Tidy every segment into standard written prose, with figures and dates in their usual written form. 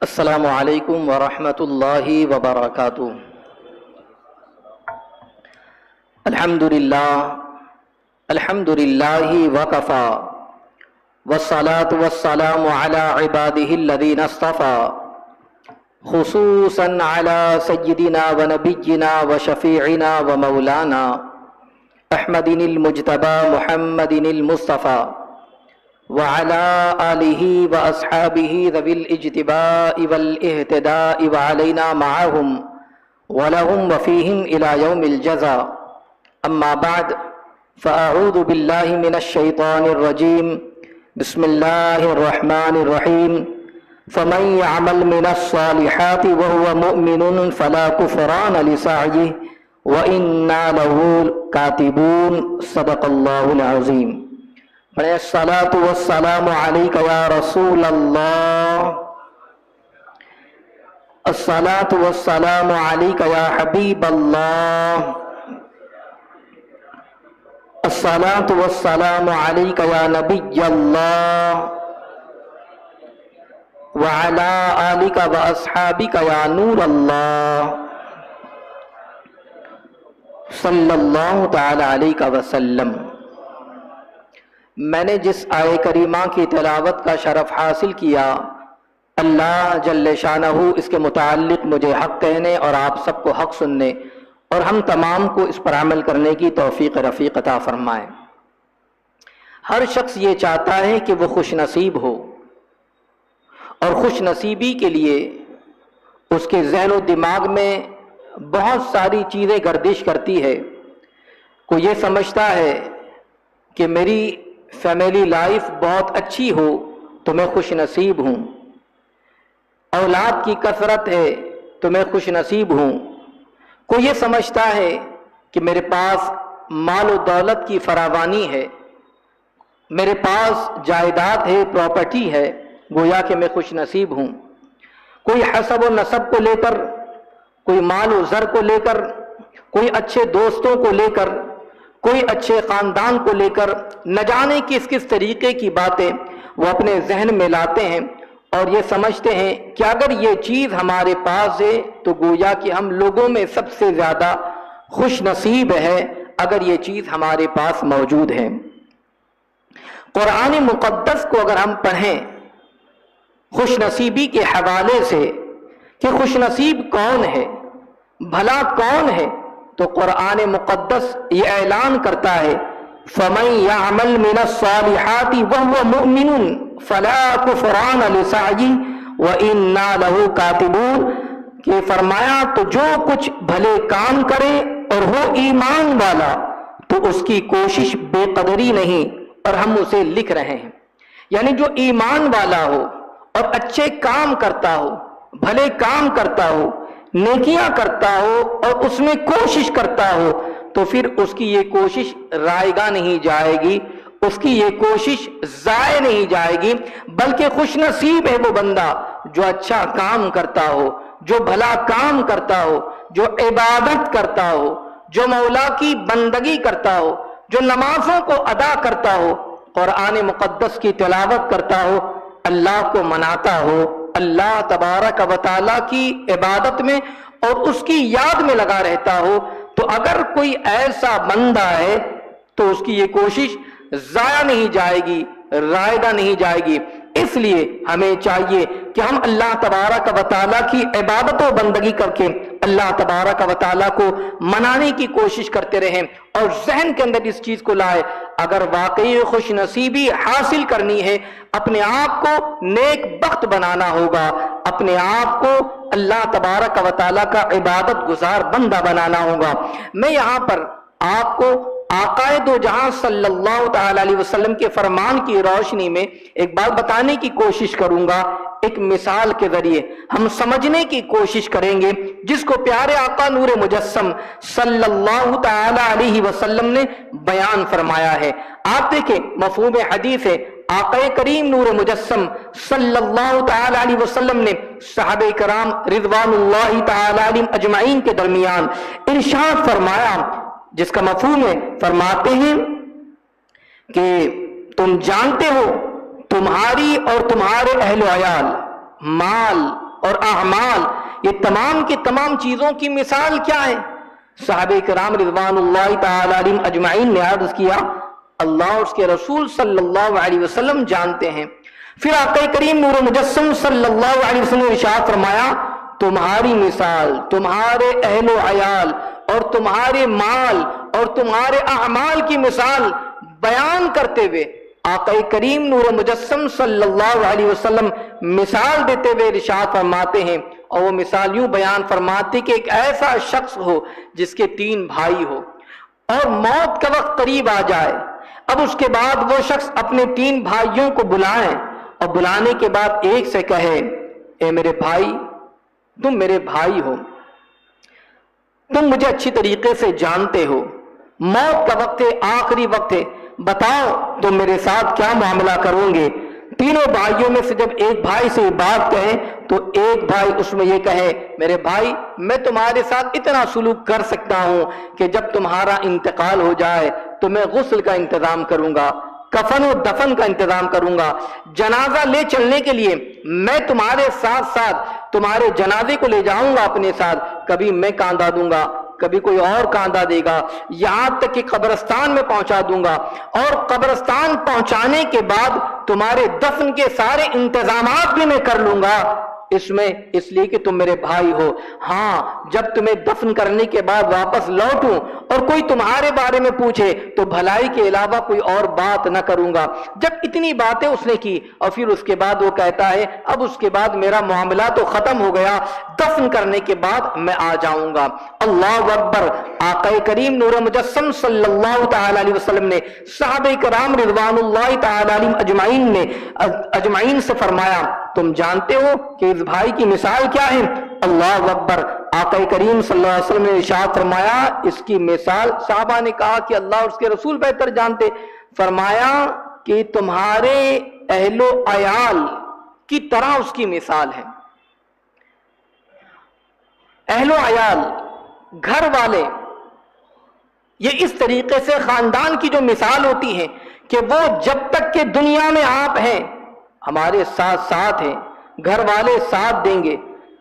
السلام علیکم ورحمۃ اللہ وبرکاتہ۔ الحمد للہ وکفی والصلاة والسلام علی عباده الذین اصطفى خصوصا علی سیدنا ونبینا وشفیعنا ومولانا احمد المجتبی محمد المصطفى وعلى آلہ واصحابہ ذوی الاجتباء والاہتداء وعلینا معهم ولهم وفیہم الى یوم الجزاء۔ اما بعد فاعوذ باللہ من الشیطان الرجیم، بسم اللہ الرحمن الرحیم۔ فمن يعمل من الصالحات وهو مؤمن فلا كفران لسعيه وإنا له كاتبون۔ صدق اللہ العظیم۔ بڑے الصلاۃ والسلام علیک یا رسول اللہ، الصلاۃ والسلام علیک یا حبیب اللہ، الصلاۃ والسلام علیک یا نبی اللہ، وعلی آلک واصحابک یا نور اللہ، صلی اللہ تعالی علیہ وسلم۔ میں نے جس آیہ کریمہ کی تلاوت کا شرف حاصل کیا، اللہ جل شانہ اس کے متعلق مجھے حق کہنے اور آپ سب کو حق سننے اور ہم تمام کو اس پر عمل کرنے کی توفیق رفیق عطا فرمائے۔ ہر شخص یہ چاہتا ہے کہ وہ خوش نصیب ہو، اور خوش نصیبی کے لیے اس کے ذہن و دماغ میں بہت ساری چیزیں گردش کرتی ہے۔ کوئی یہ سمجھتا ہے کہ میری فیملی لائف بہت اچھی ہو تو میں خوش نصیب ہوں، اولاد کی کثرت ہے تو میں خوش نصیب ہوں۔ کوئی یہ سمجھتا ہے کہ میرے پاس مال و دولت کی فراوانی ہے، میرے پاس جائیداد ہے، پراپرٹی ہے، گویا کہ میں خوش نصیب ہوں۔ کوئی حسب و نسب کو لے کر، کوئی مال و زر کو لے کر، کوئی اچھے دوستوں کو لے کر، کوئی اچھے خاندان کو لے کر، نہ جانے کس کس طریقے کی باتیں وہ اپنے ذہن میں لاتے ہیں، اور یہ سمجھتے ہیں کہ اگر یہ چیز ہمارے پاس ہے تو گویا کہ ہم لوگوں میں سب سے زیادہ خوش نصیب ہے اگر یہ چیز ہمارے پاس موجود ہے۔ قرآن مقدس کو اگر ہم پڑھیں خوش نصیبی کے حوالے سے کہ خوش نصیب کون ہے، بھلا کون ہے، تو قرآن مقدس یہ اعلان کرتا ہے فَمَن يَعْمَلْ مِنَ الصَّالِحَاتِ وَهُوَ مُؤْمِنٌ فَلَا كُفْرَانَ لِسَعْيِهِ وَإِنَّا لَهُ كَاتِبُونَ، کہ فرمایا تو جو کچھ بھلے کام کرے اور ہو ایمان والا تو اس کی کوشش بے قدری نہیں، اور ہم اسے لکھ رہے ہیں۔ یعنی جو ایمان والا ہو اور اچھے کام کرتا ہو، بھلے کام کرتا ہو، نیکیاں کرتا ہو اور اس میں کوشش کرتا ہو، تو پھر اس کی یہ کوشش رائگاں نہیں جائے گی، اس کی یہ کوشش ضائع نہیں جائے گی، بلکہ خوش نصیب ہے وہ بندہ جو اچھا کام کرتا ہو، جو بھلا کام کرتا ہو، جو عبادت کرتا ہو، جو مولا کی بندگی کرتا ہو، جو نمازوں کو ادا کرتا ہو، قرآن مقدس کی تلاوت کرتا ہو، اللہ کو مناتا ہو، اللہ تبارک و تعالیٰ کی عبادت میں اور اس کی یاد میں لگا رہتا ہو، تو اگر کوئی ایسا بندہ ہے تو اس کی یہ کوشش ضائع نہیں جائے گی، رائگاں نہیں جائے گی۔ اس لیے ہمیں چاہیے کہ ہم اللہ تبارک و تعالیٰ کی عبادت و بندگی کر کے اللہ تبارک و تعالیٰ کو منانے کی کوشش کرتے رہیں، اور ذہن کے اندر اس چیز کو لائے اگر واقعی خوش نصیبی حاصل کرنی ہے، اپنے آپ کو نیک بخت بنانا ہوگا، اپنے آپ کو اللہ تبارک و تعالیٰ کا عبادت گزار بندہ بنانا ہوگا۔ میں یہاں پر آپ کو آقا دو جہاں صلی اللہ تعالی علیہ وسلم کے فرمان کی روشنی میں ایک بات بتانے کی کوشش کروں گا، ایک مثال کے ذریعے ہم سمجھنے کی کوشش کریں گے، جس کو پیارے آقا نور مجسم صلی اللہ تعالی علیہ وسلم نے بیان فرمایا ہے۔ آپ دیکھیں مفہوم حدیث ہے، آقا کریم نور مجسم صلی اللہ تعالی علیہ وسلم نے صحابہ کرام رضوان اللہ تعالی علیہم اجمعین کے درمیان ارشاد فرمایا، جس کا مفہوم ہے، فرماتے ہیں کہ تم جانتے ہو تمہاری اور تمہارے اہل و عیال، مال اور اعمال، یہ تمام کی تمام چیزوں کی مثال کیا ہے؟ صحابہ کرام رضوان اللہ تعالی علیہم اجمعین نے عرض کیا اللہ اور اس کے رسول صلی اللہ علیہ وسلم جانتے ہیں۔ پھر آقا کریم نور مجسم صلی اللہ علیہ وسلم نے ارشاد فرمایا تمہاری مثال تمہارے اہل و عیال اور تمہارے مال اور تمہارے اعمال کی مثال بیان کرتے ہوئے آقا کریم نور مجسم صلی اللہ علیہ وسلم مثال دیتے ہوئے ارشاد فرماتے ہیں، اور وہ مثال یوں بیان فرماتے کہ ایک ایسا شخص ہو جس کے 3 بھائی ہو اور موت کا وقت قریب آ جائے، اب اس کے بعد وہ شخص اپنے 3 بھائیوں کو بلائیں اور بلانے کے بعد ایک سے کہے اے میرے بھائی تم میرے بھائی ہو، تم مجھے اچھی طریقے سے جانتے ہو، موت کا وقت ہے، آخری وقت ہے، بتاؤ تم میرے ساتھ کیا معاملہ کرو گے؟ تینوں بھائیوں میں سے جب ایک بھائی سے یہ بات کہیں تو ایک بھائی اس میں یہ کہے میرے بھائی میں تمہارے ساتھ اتنا سلوک کر سکتا ہوں کہ جب تمہارا انتقال ہو جائے تو میں غسل کا انتظام کروں گا، کفن و دفن کا انتظام کروں گا، جنازہ لے چلنے کے لیے میں تمہارے ساتھ ساتھ تمہارے جنازے کو لے جاؤں گا اپنے ساتھ، کبھی میں کاندھا دوں گا کبھی کوئی اور کاندھا دے گا، یہاں تک کہ قبرستان میں پہنچا دوں گا، اور قبرستان پہنچانے کے بعد تمہارے دفن کے سارے انتظامات بھی میں کر لوں گا، اس لیے کہ تم میرے بھائی ہو، ہاں جب تمہیں دفن کرنے کے بعد واپس لوٹوں اور کوئی تمہارے بارے میں پوچھے تو بھلائی کے علاوہ کوئی اور بات نہ کروں گا۔ جب اتنی باتیں اس نے کی اور پھر اس کے بعد وہ کہتا ہے اب اس کے بعد میرا معاملہ تو ختم ہو گیا، دفن کرنے کے بعد میں آ جاؤں گا۔ اللہ اکبر، آقا کریم نور مجسم صلی اللہ تعالی علیہ وسلم نے صحابہ کرام رضوان اللہ تعالی علیہم اجمعین سے فرمایا تم جانتے ہو کہ اس بھائی کی مثال کیا ہے؟ اللہ اکبر، آقا کریم صلی اللہ علیہ وسلم نے ارشاد فرمایا اس کی مثال، صحابہ نے کہا کہ اللہ اور اس کے رسول بہتر جانتے، فرمایا کہ تمہارے اہل و عیال کی طرح اس کی مثال ہے۔ اہل و عیال، گھر والے، یہ اس طریقے سے خاندان کی جو مثال ہوتی ہے کہ وہ جب تک کہ دنیا میں آپ ہیں ہمارے ساتھ ساتھ ہیں، گھر والے ساتھ دیں گے،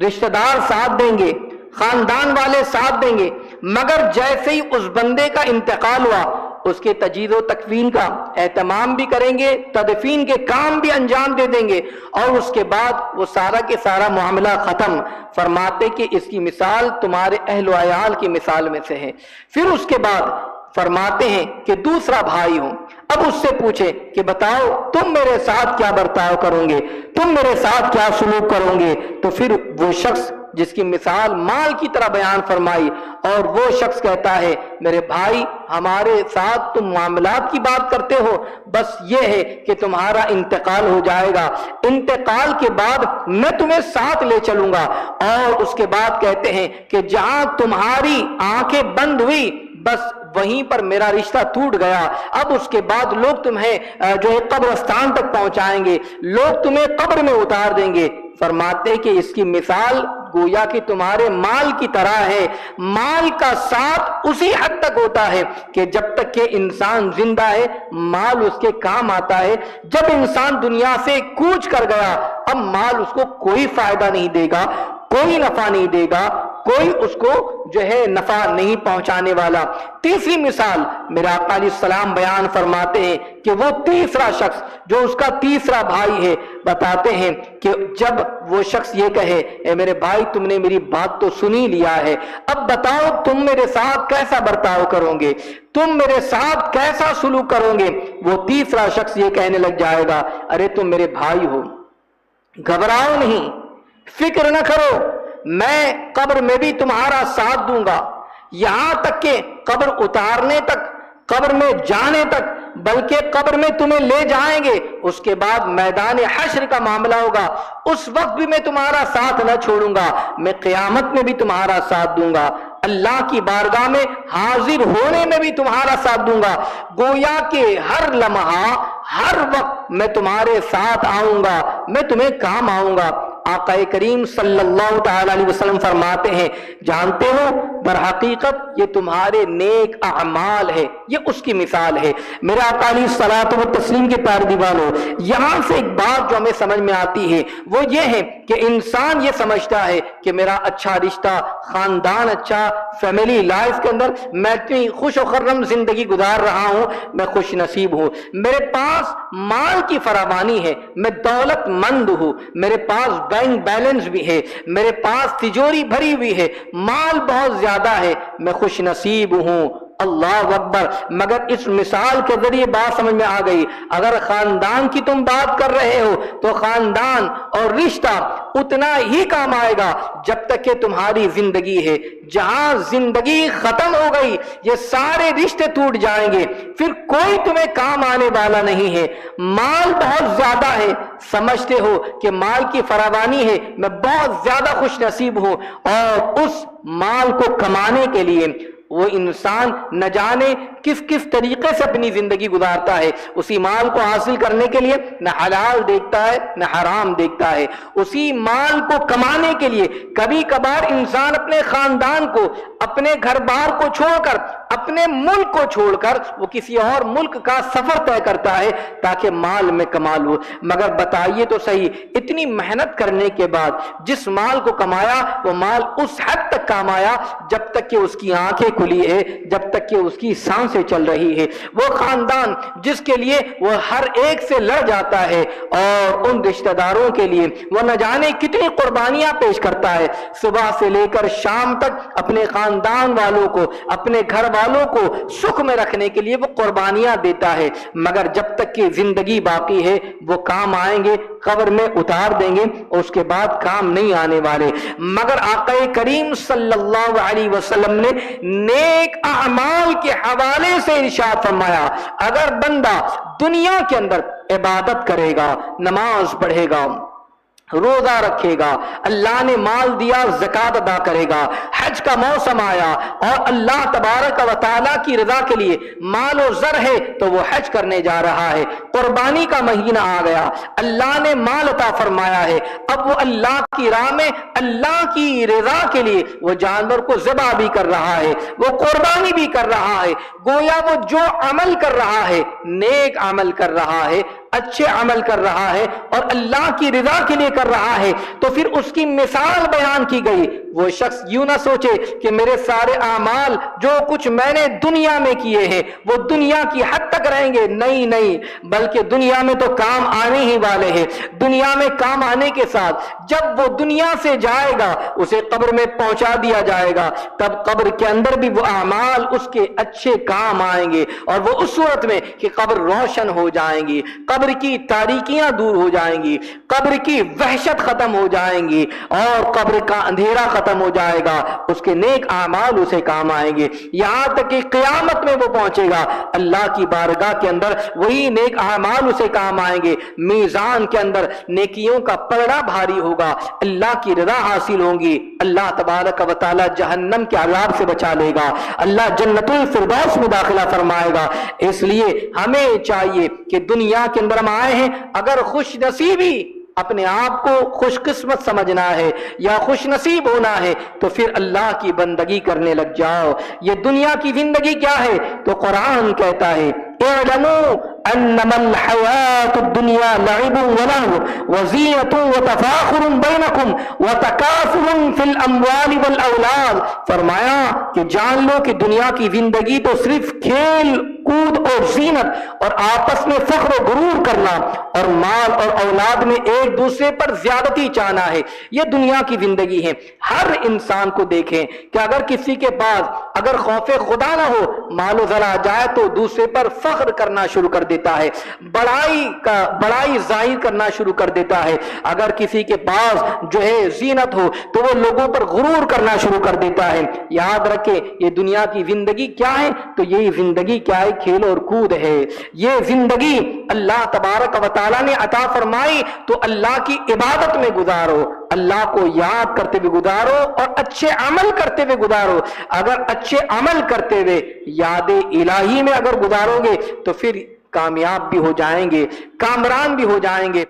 رشتہ دار ساتھ دیں گے، خاندان والے ساتھ دیں گے، مگر جیسے ہی اس بندے کا انتقال ہوا اس کے تجہیز و تکفین کا اہتمام بھی کریں گے، تدفین کے کام بھی انجام دے دیں گے، اور اس کے بعد وہ سارا کے سارا معاملہ ختم۔ فرماتے کہ اس کی مثال تمہارے اہل و عیال کی مثال میں سے ہے۔ پھر اس کے بعد فرماتے ہیں کہ دوسرا بھائی ہو، اب اس سے پوچھے کہ بتاؤ تم میرے ساتھ کیا برتاؤ کرو گے، تم میرے ساتھ کیا سلوک کرو گے؟ تو پھر وہ شخص جس کی مثال مال کی طرح بیان فرمائی، اور وہ شخص کہتا ہے میرے بھائی ہمارے ساتھ تم معاملات کی بات کرتے ہو، بس یہ ہے کہ تمہارا انتقال ہو جائے گا، انتقال کے بعد میں تمہیں ساتھ لے چلوں گا، اور اس کے بعد کہتے ہیں کہ جہاں تمہاری آنکھیں بند ہوئی بس وہیں پر میرا رشتہ ٹوٹ گیا، اب اس کے بعد لوگ تمہیں جو ہے قبرستان تک پہنچائیں گے، لوگ تمہیں قبر میں اتار دیں گے۔ فرماتے کہ اس کی مثال گویا کہ تمہارے مال کی طرح ہے، مال کا ساتھ اسی حد تک ہوتا ہے کہ جب تک کہ انسان زندہ ہے مال اس کے کام آتا ہے، جب انسان دنیا سے کوچ کر گیا اب مال اس کو کوئی فائدہ نہیں دے گا، کوئی نفع نہیں دے گا، کوئی اس کو جو ہے نفع نہیں پہنچانے والا۔ تیسری مثال میرا آقا علیہ السلام بیان فرماتے ہیں کہ وہ تیسرا شخص جو اس کا تیسرا بھائی ہے، بتاتے ہیں کہ جب وہ شخص یہ کہے اے میرے بھائی تم نے میری بات تو سنی لیا ہے، اب بتاؤ تم میرے ساتھ کیسا برتاؤ کرو گے، تم میرے ساتھ کیسا سلوک کرو گے؟ وہ تیسرا شخص یہ کہنے لگ جائے گا ارے تم میرے بھائی ہو، گھبراؤ نہیں، فکر نہ کرو، میں قبر میں بھی تمہارا ساتھ دوں گا، یہاں تک کہ قبر اتارنے تک، قبر میں جانے تک، بلکہ قبر میں تمہیں لے جائیں گے، اس کے بعد میدان حشر کا معاملہ ہوگا، اس وقت بھی میں تمہارا ساتھ نہ چھوڑوں گا، میں قیامت میں بھی تمہارا ساتھ دوں گا، اللہ کی بارگاہ میں حاضر ہونے میں بھی تمہارا ساتھ دوں گا، گویا کہ ہر لمحہ ہر وقت میں تمہارے ساتھ آؤں گا، میں تمہیں کام آؤں گا۔ آقا کریم صلی اللہ تعالی علیہ وسلم فرماتے ہیں جانتے ہو در حقیقت یہ تمہارے نیک اعمال ہے، یہ اس کی مثال ہے۔ میرے آقا علیہ الصلوۃ والتسلیم کے پیارے دیوانوں، یہاں سے ایک بات جو ہمیں سمجھ میں آتی ہے وہ یہ ہے کہ انسان یہ سمجھتا ہے کہ میرا اچھا رشتہ، خاندان اچھا، فیملی لائف کے اندر میں اتنی خوش و خرم زندگی گزار رہا ہوں، میں خوش نصیب ہوں، میرے پاس مال کی فراوانی ہے، میں دولت مند ہوں، میرے پاس بینک بیلنس بھی ہے، میرے پاس تجوری بھری ہوئی ہے، مال بہت زیادہ ہے، میں خوش نصیب ہوں۔ اللہ اکبر۔ مگر اس مثال کے ذریعے بات سمجھ میں آ گئی، اگر خاندان کی تم بات کر رہے ہو تو خاندان اور رشتہ اتنا ہی کام آئے گا جب تک کہ تمہاری زندگی ہے۔ جہاں زندگی ختم ہو گئی یہ سارے رشتے ٹوٹ جائیں گے، پھر کوئی تمہیں کام آنے والا نہیں ہے۔ مال بہت زیادہ ہے، سمجھتے ہو کہ مال کی فراوانی ہے، میں بہت زیادہ خوش نصیب ہوں، اور اس مال کو کمانے کے لیے وہ انسان نہ جانے کس کس طریقے سے اپنی زندگی گزارتا ہے۔ اسی مال کو حاصل کرنے کے لیے نہ حلال دیکھتا ہے نہ حرام دیکھتا ہے۔ اسی مال کو کمانے کے لیے کبھی کبھار انسان اپنے خاندان کو، اپنے گھر بار کو چھوڑ کر، اپنے ملک کو چھوڑ کر وہ کسی اور ملک کا سفر طے کرتا ہے تاکہ مال میں کما لو۔ مگر بتائیے تو صحیح، اتنی محنت کرنے کے بعد جس مال کو کمایا وہ مال اس حد تک کام آیا جب تک کہ اس کی آنکھیں کھلی ہے، جب تک کہ اس کی سانسیں چل رہی ہے۔ وہ خاندان جس کے لیے وہ ہر ایک سے لڑ جاتا ہے، اور ان رشتہ داروں کے لیے وہ نہ جانے کتنی قربانیاں پیش کرتا ہے، صبح سے لے کر شام تک اپنے خاندان والوں کو، اپنے گھر والوں کو سکھ میں رکھنے کے لیے وہ قربانیاں دیتا ہے، مگر جب تک کہ زندگی باقی ہے وہ کام آئیں گے، قبر میں اتار دیں گے اور اس کے بعد کام نہیں آنے والے۔ مگر آقا کریم صلی اللہ علیہ وسلم نے نیک اعمال کے حوالے سے ارشاد فرمایا، اگر بندہ دنیا کے اندر عبادت کرے گا، نماز پڑھے گا، روزہ رکھے گا، اللہ نے مال دیا زکوٰۃ ادا کرے گا، حج کا موسم آیا اور اللہ تبارک و تعالیٰ کی رضا کے لیے مال و زر ہے تو وہ حج کرنے جا رہا ہے، قربانی کا مہینہ آ گیا، اللہ نے مال عطا فرمایا ہے، اب وہ اللہ کی راہ میں اللہ کی رضا کے لیے وہ جانور کو ذبح بھی کر رہا ہے، وہ قربانی بھی کر رہا ہے، گویا وہ جو عمل کر رہا ہے نیک عمل کر رہا ہے، اچھے عمل کر رہا ہے اور اللہ کی رضا کے لیے کر رہا ہے، تو پھر اس کی مثال بیان کی گئی۔ وہ شخص یوں نہ سوچے کہ میرے سارے اعمال جو کچھ میں نے دنیا میں کیے ہیں وہ دنیا کی حد تک رہیں گے، نہیں نہیں، بلکہ دنیا میں تو کام آنے ہی والے ہیں۔ دنیا میں کام آنے کے ساتھ جب وہ دنیا سے جائے گا اسے قبر میں پہنچا دیا جائے گا، تب قبر کے اندر بھی وہ اعمال اس کے اچھے کام آئیں گے، اور وہ اس صورت میں کہ قبر روشن ہو جائیں گی، قبر کی تاریکیاں دور ہو جائیں گی، قبر کی وحشت ختم ہو جائیں گی، اور قبر کا اندھیرا ختم ہو جائے گا، اس کے نیک اعمال اسے کام آئیں گے، یہاں تک کہ قیامت میں وہ پہنچے گا اللہ کی بارگاہ کے اندر وہی نیک اعمال اسے کام آئیں گے، میزان کے اندر نیکیوں کا پلڑا بھاری ہوگا، اللہ کی رضا حاصل ہوگی، اللہ تبارک و تعالی جہنم کے عذاب سے بچا لے گا، اللہ جنت الفردوس میں داخلہ فرمائے گا۔ اس لیے ہمیں چاہیے کہ دنیا کے اندر ہم آئے ہیں، اگر خوش نصیبی اپنے آپ کو خوش قسمت سمجھنا ہے یا خوش نصیب ہونا ہے تو پھر اللہ کی بندگی کرنے لگ جاؤ۔ یہ دنیا کی زندگی کیا ہے؟ تو قرآن کہتا ہے اعلموا انما الحیات الدنیا لعب ولہو وزینۃ وتفاخر بینکم وتکاثر فی الاموال والاولاد، فرمایا کہ جان لو کہ دنیا کی زندگی تو صرف کھیل کود اور زینت اور آپس میں فخر و غرور کرنا اور مال اور اولاد میں ایک دوسرے پر زیادتی چاہنا ہے، یہ دنیا کی زندگی ہے۔ ہر انسان کو دیکھیں کہ اگر کسی کے پاس اگر خوف خدا نہ ہو، مال و زر آ جائے تو دوسرے پر فخر کرنا شروع کر دیتا ہے، بڑائی ظاہر کرنا شروع کر دیتا ہے، اگر کسی کے پاس جو ہے زینت ہو تو وہ لوگوں پر غرور کرنا شروع کر دیتا ہے۔ یاد رکھیں یہ دنیا کی زندگی کیا ہے؟ تو یہی زندگی کیا ہے؟ کھیل اور کود ہے۔ یہ زندگی اللہ تبارک و تعالیٰ نے عطا فرمائی تو اللہ کی عبادت میں گزارو، اللہ کو یاد کرتے ہوئے گزارو اور اچھے عمل کرتے ہوئے گزارو۔ اگر اچھے عمل کرتے ہوئے یاد الہی میں اگر گزارو گے تو پھر کامیاب بھی ہو جائیں گے، کامران بھی ہو جائیں گے۔